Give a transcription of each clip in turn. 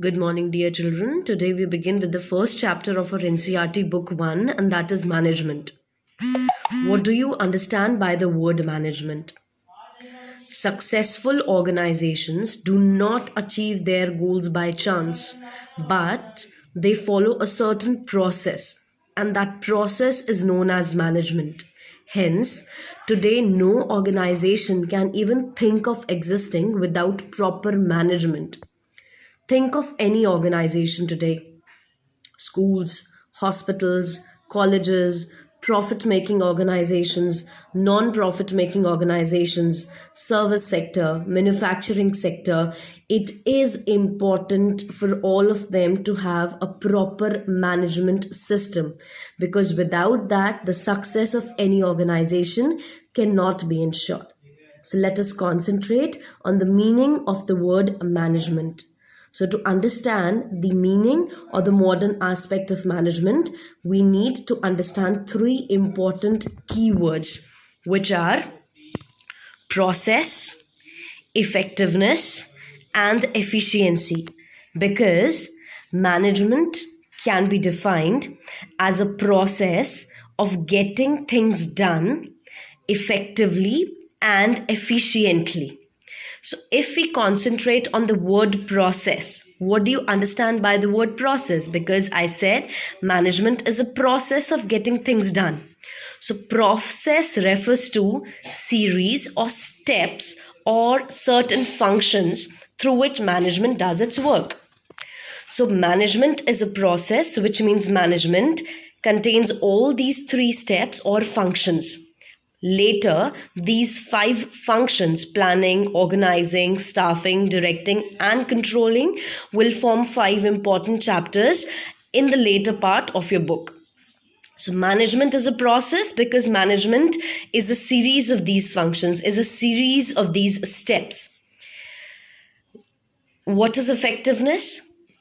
Good morning, dear children. Today we begin with the first chapter of our NCERT Book 1, and that is management. What do you understand by the word management? Successful organizations do not achieve their goals by chance, but they follow a certain process, and that process is known as management. Hence, today no organization can even think of existing without proper management. Think of any organization today: schools, hospitals, colleges, profit making organizations, non profit making organizations, service sector, manufacturing sector. It is important for all of them to have a proper management system, because without that, the success of any organization cannot be ensured. So let us concentrate on the meaning of the word management. So, to understand the meaning or the modern aspect of management, we need to understand three important keywords, which are process, effectiveness, and efficiency. Because management can be defined as a process of getting things done effectively and efficiently. So, if we concentrate on the word process, what do you understand by the word process? Because I said management is a process of getting things done. So, process refers to series or steps or certain functions through which management does its work. So, management is a process, which means management contains all these three steps or functions. Later, these 5 functions: planning, organizing, staffing, directing, and controlling will form 5 important chapters in the later part of your book. So, management is a process because management is a series of these functions, is a series of these steps. What is effectiveness?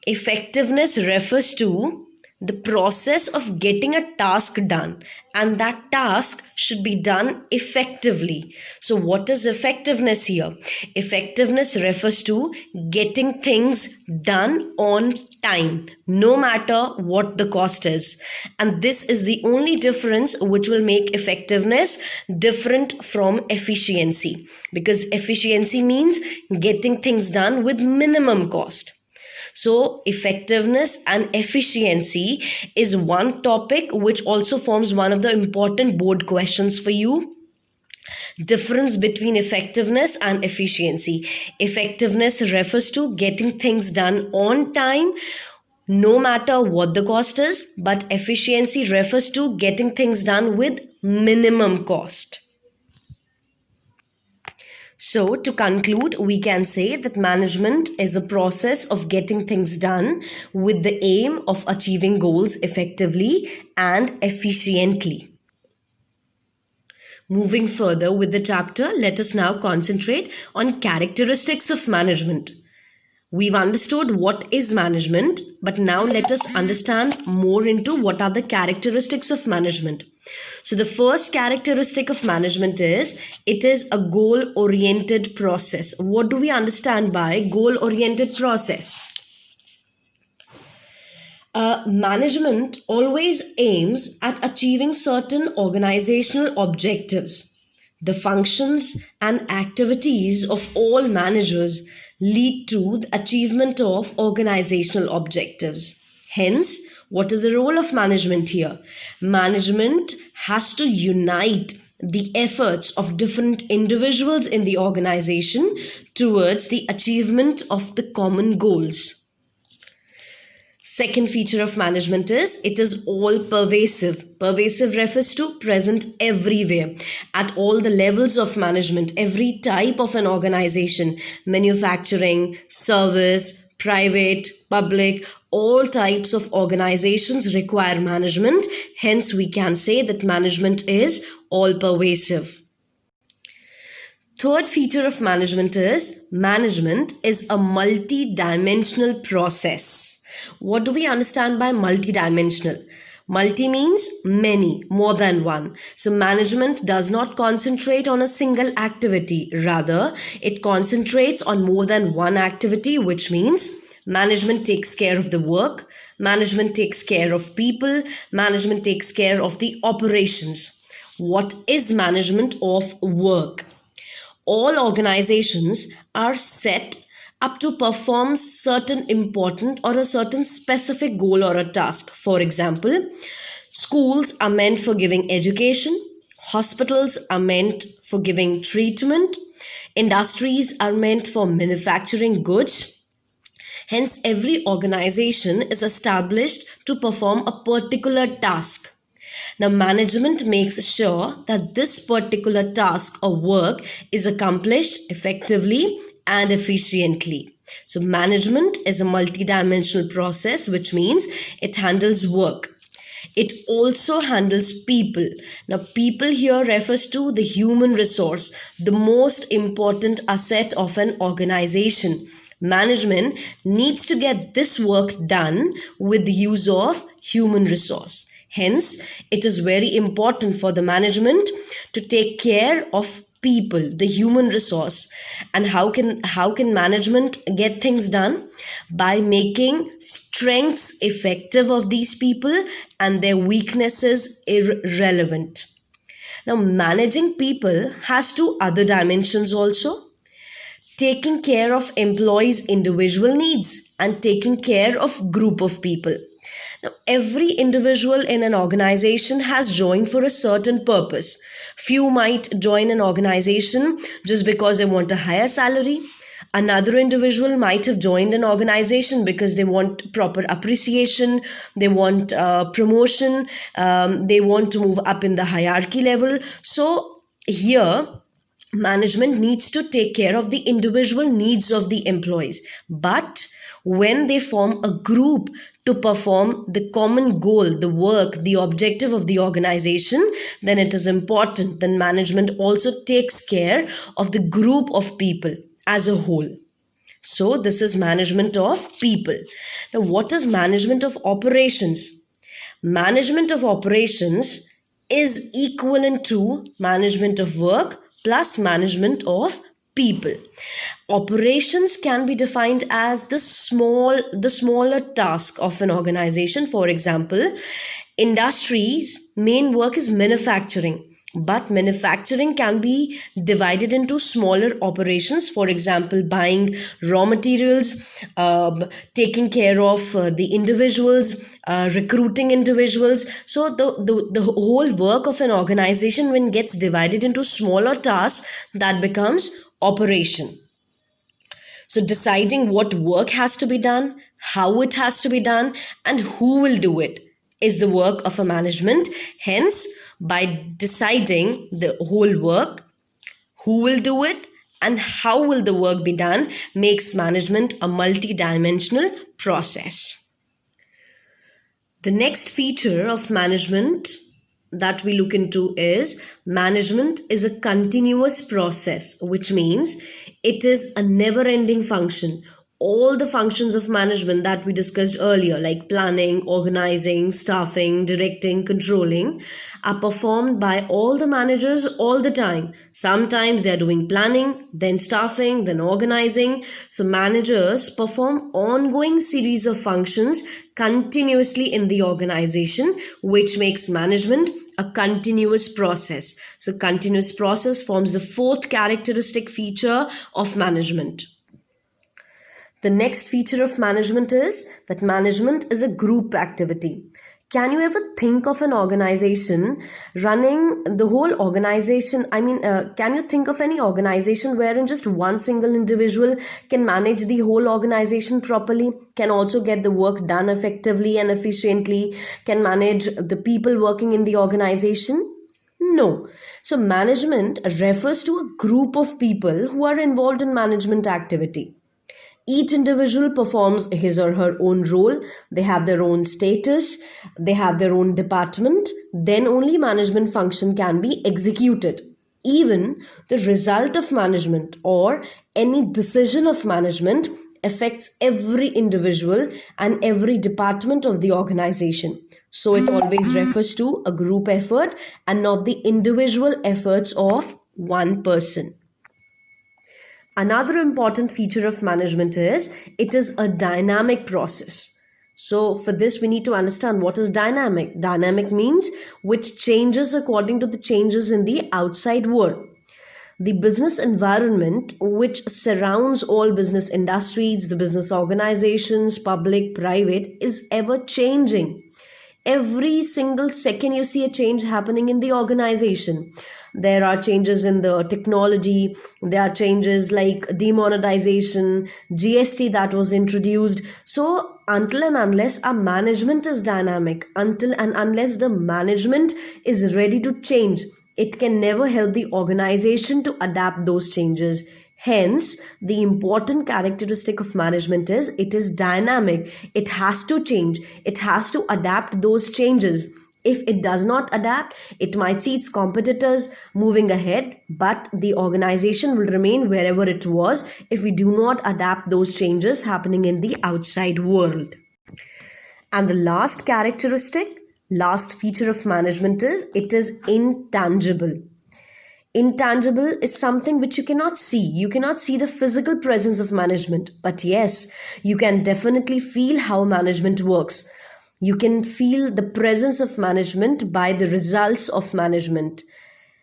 Effectiveness refers to the process of getting a task done, and that task should be done effectively. So, what is effectiveness here? Effectiveness refers to getting things done on time, no matter what the cost is. And this is the only difference which will make effectiveness different from efficiency, because efficiency means getting things done with minimum cost. So, effectiveness and efficiency is one topic which also forms one of the important board questions for you. Difference between effectiveness and efficiency. Effectiveness refers to getting things done on time, no matter what the cost is, but efficiency refers to getting things done with minimum cost. So, to conclude, we can say that management is a process of getting things done with the aim of achieving goals effectively and efficiently. Moving further with the chapter, let us now concentrate on characteristics of management. We've understood what is management, but now let us understand more into what are the characteristics of management. So the first characteristic of management is it is a goal-oriented process. What do we understand by goal-oriented process? Management always aims at achieving certain organizational objectives. The functions and activities of all managers lead to the achievement of organizational objectives. Hence, what is the role of management here? Management has to unite the efforts of different individuals in the organization towards the achievement of the common goals. Second feature of management is it is all pervasive. Pervasive refers to present everywhere, at all the levels of management, every type of an organization: manufacturing, service, private, public, all types of organizations require management. Hence, we can say that management is all pervasive. Third feature of management is a multi-dimensional process. What do we understand by multi-dimensional? Multi means many, more than one. So management does not concentrate on a single activity. Rather, it concentrates on more than one activity, which means Management takes care of the work, management takes care of people, management takes care of the operations. What is management of work? All organizations are set up to perform certain important or a certain specific goal or a task. For example, schools are meant for giving education, hospitals are meant for giving treatment, industries are meant for manufacturing goods. Hence, every organization is established to perform a particular task. Now, management makes sure that this particular task or work is accomplished effectively and efficiently. So, management is a multidimensional process, which means it handles work. It also handles people. Now, people here refers to the human resource, the most important asset of an organization. Management needs to get this work done with the use of human resource. Hence, it is very important for the management to take care of people, the human resource. And how can management get things done? By making strengths effective of these people and their weaknesses irrelevant. Now, managing people has two other dimensions also: taking care of employees' individual needs and taking care of group of people. Now, every individual in an organization has joined for a certain purpose. Few might join an organization just because they want a higher salary. Another individual might have joined an organization because they want proper appreciation, they want promotion, they want to move up in the hierarchy level. So, here, management needs to take care of the individual needs of the employees. But when they form a group to perform the common goal, the work, the objective of the organization, then it is important that management also takes care of the group of people as a whole. So this is management of people. Now, what is management of operations? Management of operations is equivalent to management of work plus management of people. Operations can be defined as the smaller task of an organization. For example, industries' main work is manufacturing, but manufacturing can be divided into smaller operations. For example, buying raw materials, taking care of the individuals, recruiting individuals. So the whole work of an organization, when gets divided into smaller tasks, that becomes operation. So deciding what work has to be done, how it has to be done, and who will do it is the work of a management. Hence, by deciding the whole work, who will do it, and how will the work be done, makes management a multi-dimensional process. The next feature of management that we look into is management is a continuous process, which means it is a never-ending function. All the functions of management that we discussed earlier, like planning, organizing, staffing, directing, controlling, are performed by all the managers all the time. Sometimes they're doing planning, then staffing, then organizing. So managers perform ongoing series of functions continuously in the organization, which makes management a continuous process. So continuous process forms the fourth characteristic feature of management. The next feature of management is that management is a group activity. Can you ever think of an organization running the whole organization? Can you think of any organization wherein just one single individual can manage the whole organization properly, can also get the work done effectively and efficiently, can manage the people working in the organization? No. So management refers to a group of people who are involved in management activity. Each individual performs his or her own role. They have their own status. They have their own department. Then only management function can be executed. Even the result of management or any decision of management affects every individual and every department of the organization. So it always refers to a group effort and not the individual efforts of one person. Another important feature of management is it is a dynamic process. So for this, we need to understand what is dynamic. Dynamic means which changes according to the changes in the outside world. The business environment which surrounds all business industries, the business organizations, public, private, is ever changing. Every single second you see a change happening in the organization. There are changes in the technology, there are changes like demonetization, GST that was introduced. So until and unless our management is dynamic, until and unless the management is ready to change, it can never help the organization to adapt those changes. Hence, the important characteristic of management is it is dynamic. It has to change. It has to adapt those changes. If it does not adapt, it might see its competitors moving ahead, but the organization will remain wherever it was if we do not adapt those changes happening in the outside world. And the last characteristic, last feature of management is it is intangible. Intangible is something which you cannot see. You cannot see the physical presence of management. But yes, you can definitely feel how management works. You can feel the presence of management by the results of management.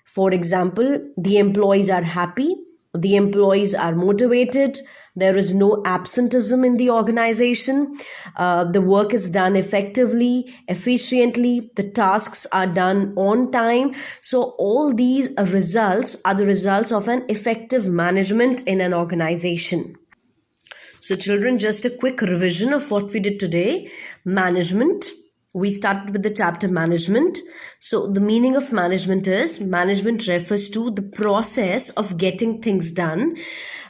For example, the employees are happy, the employees are motivated, there is no absenteeism in the organization, the work is done effectively, efficiently, the tasks are done on time. So all these results are the results of an effective management in an organization. So children, just a quick revision of what we did today. Management. We started with the chapter management. So the meaning of management is management refers to the process of getting things done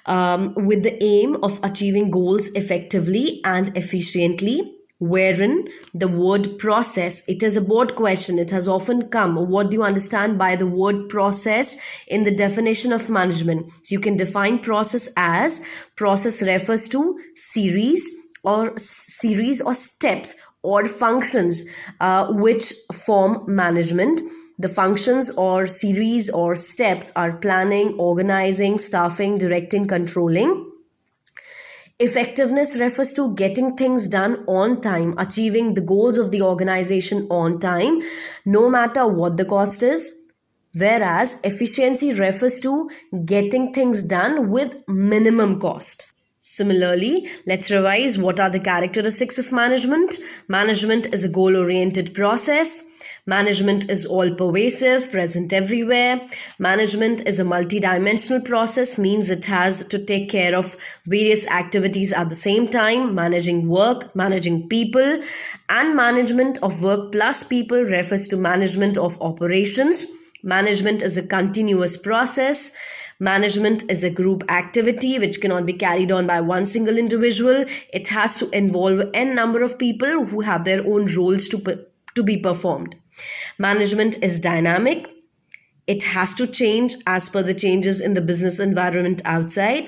with the aim of achieving goals effectively and efficiently. Wherein the word process, it is a board question. It has often come. What do you understand by the word process in the definition of management? So you can define process as process refers to series or steps or functions which form management. The functions or series or steps are planning, organizing, staffing, directing, controlling. Effectiveness refers to getting things done on time, achieving the goals of the organization on time, no matter what the cost is. Whereas efficiency refers to getting things done with minimum cost. Similarly, let's revise what are the characteristics of management. Management is a goal-oriented process. Management is all-pervasive, present everywhere. Management is a multidimensional process, means it has to take care of various activities at the same time, managing work, managing people, and management of work plus people refers to management of operations. Management is a continuous process. Management is a group activity which cannot be carried on by one single individual. It has to involve n number of people who have their own roles to be performed. Management is dynamic. It has to change as per the changes in the business environment outside.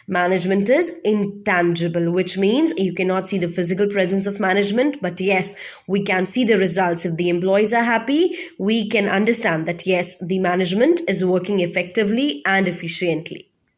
Management is intangible, which means you cannot see the physical presence of management, but yes, we can see the results. If the employees are happy, we can understand that yes, the management is working effectively and efficiently.